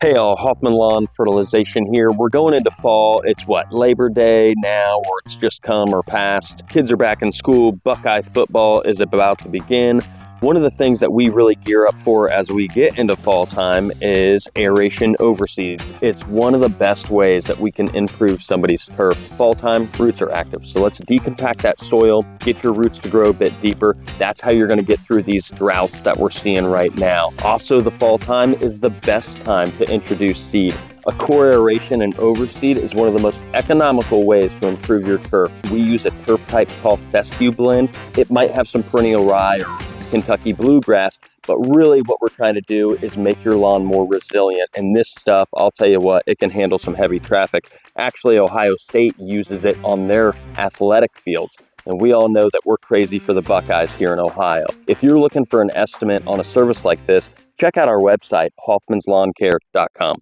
Hey all, Hoffman Lawn Fertilization here. We're going into fall. It's what, Labor Day now, or it's just come or passed. Kids are back in school. Buckeye football is about to begin. One of the things that we really gear up for as we get into fall time is aeration overseeding. It's one of the best ways that we can improve somebody's turf. Fall time, roots are active. So let's decompact that soil, get your roots to grow a bit deeper. That's how you're going to get through these droughts that we're seeing right now. Also, the fall time is the best time to introduce seed. A core aeration and overseed is one of the most economical ways to improve your turf. We use a turf type called fescue blend. It might have some perennial rye or Kentucky bluegrass, but really what we're trying to do is make your lawn more resilient. And this stuff, I'll tell you what, it can handle some heavy traffic. Actually, Ohio State uses it on their athletic fields. And we all know that we're crazy for the Buckeyes here in Ohio. If you're looking for an estimate on a service like this, check out our website, hoffmanslawn.com.